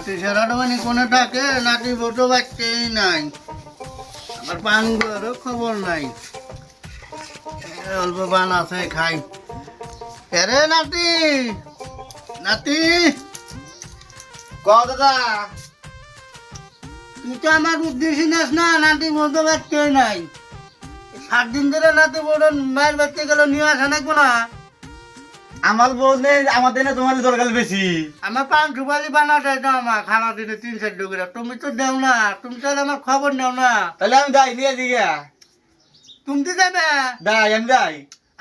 নাতি সেরাটা মানে কোনে থাকে নাতি বটো বাচ্চাই নাই আমার পানগুলোরও খবর নাই অল্প পান আছে খাই কেরে নাতি নাতি ক দাদা তুই তো আমার উদ্দেশ্য নাস না নাতি বলতে বাচ্চাই নাই 7 দিন ধরে নাতি বড় মায়ের বাচ্চা গেল নিয়ে আসা নাকবো না আমার বউ নেই আমাদের না তোমার দরকার বেশি আমার পান সুপারি বানাটাই তো আমার খানা দিনে 3-4 ডুগরা তুমি তো দেও না তুমি তো আমার খবর নেও না তাহলে আমি যাই নিয়ে দিকে তুমি তো যাবে যাই আমি যাই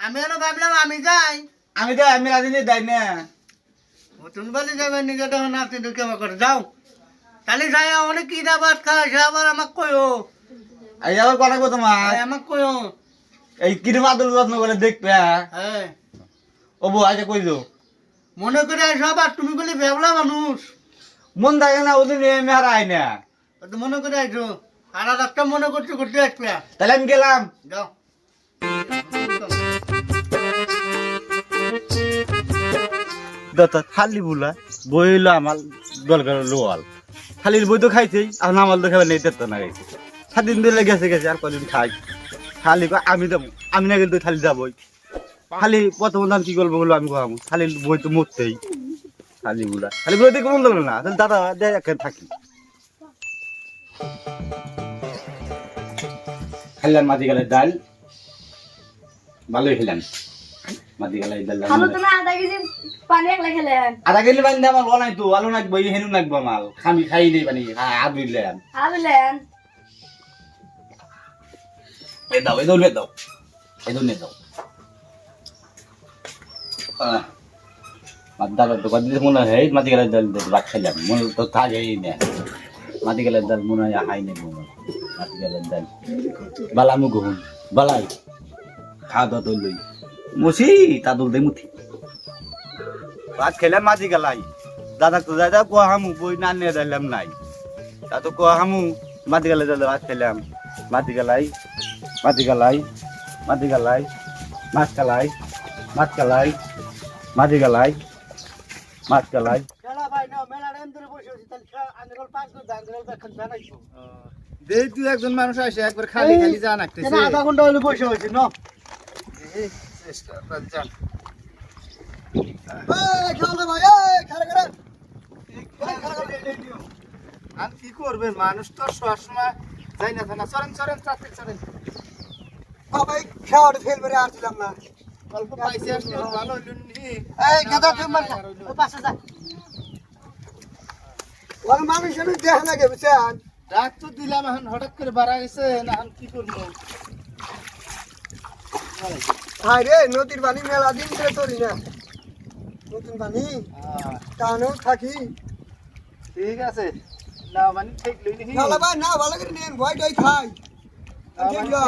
আমি এনে ভাবলাম আমি যাই আমি যাই আমি রাজি নিয়ে যাই না তুমি বলে যাবে নিজে দেখো নাতি ঢুকে করে যাও তাহলে যাই অনেক কি দাবাত খায় সে আবার আমাকে কয়ো এই আবার কথা কো তোমার আমাকে কয়ো এই কিরম আদর যত্ন করে দেখবে হ্যাঁ ও বউ আচ্ছা কই দো মনে করে সব আর তুমি বলে ভেবলা মানুষ মন থাকে না ওদিন এমনি আর আয় না তো মনে করে আইছো আর একটা মনে করতে করতে আসবে তাহলে আমি গেলাম যাও দাদা খালি বুলা বইলো আমার দরকার লোয়াল খালি বই তো খাইছেই আর আমার তো খাবার নেই তেতো না খাইছে 7 দিন ধরে গেছে গেছে আর কদিন খাই খালি আমি যাবো আমি না কিন্তু খালি যাবই খালি প্রথম দাম কি করবো বলো আমি খাবো খালি বই তো মরতেই খালি বুলা দেখে মন লাগলো না তাহলে দাদা দেয় এখানে থাকি খেলাম মাঝে গেলে ডাল ভালোই খেলাম মাঝে গেলে ডাল খালো তো না আধা কেজি পানি একলা খেলেন আধা কেজি পানি দিয়ে আমার নাই তো আলু নাকবো হেনু নাকবো মাল আমি খাই নেই পানি আদুইলাম আবিলেন এই দাও এই দৌড়ে দাও এই দৌড়ে দাও দাদা তো কদিন মনে হয় মাটি গেলে ডাল রাখ খেলাম মনে তো থাকেই না মাটি গেলে ডাল মনে হয় হাই নেই মনে মাটি গেলে ডাল বালামু গহুন বালাই খাওয়া দাওয়া তো লই মুছি তা দৌড়ে মুথি ভাত খেলাম মাটি গেলাই দাদা তো দাদা কোহামু বই না নিয়ে দিলাম নাই তা তো কোহামু মাটি গেলে ডাল ভাত খেলাম মাটি গেলাই মাটি গেলাই মাটি গেলাই মাছ গেলাই মাছ গেলাই মাটি গেলাই মাছ গেলাই খেলা ভাই না মেলা টাইম ধরে বসে আছি তাহলে আঙ্গুল 5 করে আঙ্গুল এখন বানাইছো দেই তুই একজন মানুষ আসে একবার খালি খালি যা নাকতেছে কেন আধা ঘন্টা হলো বসে হয়েছে না এই চেষ্টা কর যান এই খেলা ভাই এই খেলা করে আর কি করবেন মানুষ তো সবসময় যাই না থানা চরেন চরেন চাতে চরেন ভাই খেলাটা ফেল করে আসছিলাম না অল্প পাইছে আসলে ভালো হইল নি এই গাদা তুমি মার ওই পাশে যা ওর মানুষের দেহ লাগে বুঝছেন ডাক তো দিলাম এখন হঠাৎ করে বাড়া গেছে না এখন কি করবো হাই রে নদীর পানি মেলা দিন ধরে তোরি না নতুন পানি টানেও থাকি ঠিক আছে না মানে ঠিক লই নি না ভাই না ভালো করে নেন ভয়টাই খাই ঠিক না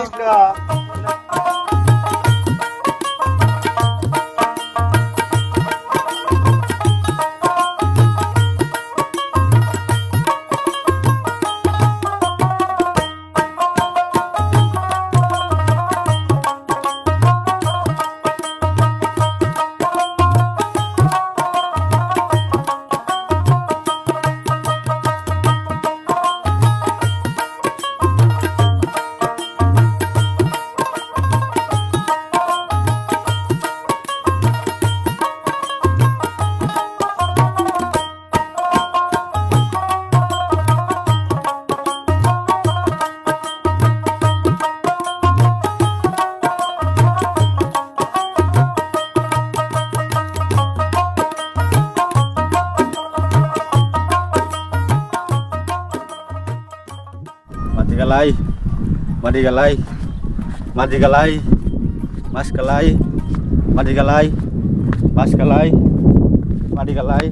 galay madi galay madi galay mas galay madi galay mas galay madi galay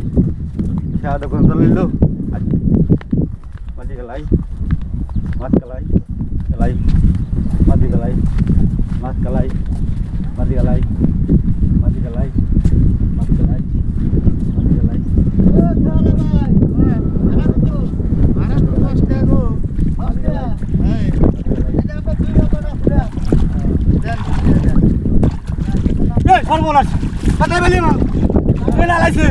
siya ada kontrol dulu madi galay mas galay galay madi galay mas galay madi galay madi galay mas galay madi galay সর্বনাশ কথা বলি না মেলা লাইছে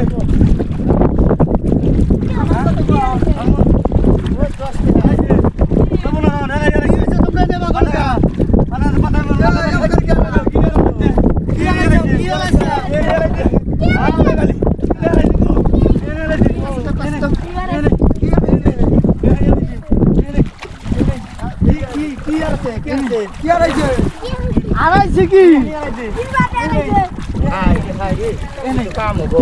আড়াইছে কি কাম হবো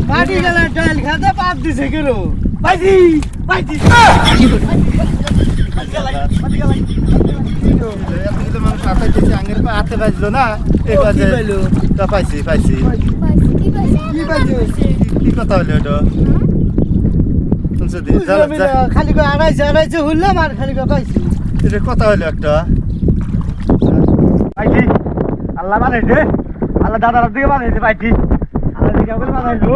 মাটি গেলে ডাল খাতে পাপ দিছে কেন পাইছি পাইছি মানুষ আটাইতেছে আঙের পা হাতে বাজলো না এই বাজে তা পাইছি পাইছি কি কথা হলো এটা শুনছো দি খালি করে আড়াইছে হইলাম আর খালি করে পাইছি এটা কথা হলো একটা পাইছি আল্লাহ বানাইছে আল্লাহ দাদার দিকে বানাইছে পাইছি আল্লাহ দিকে বলে বানাইলো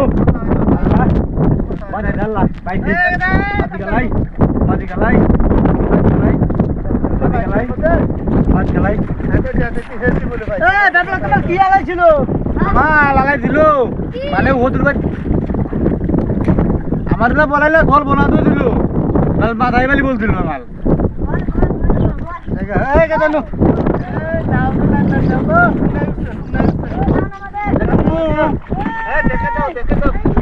বানাইছে আল্লাহ পাইছি মাটি গালাই তোমার কি আড়াইছিল আমার লাগাই দিল মানে ওদের আমার না বলাইলে ঘর বনাতে দিল মাথায় বালি বলছিল আমার আমাদের দেখে দাও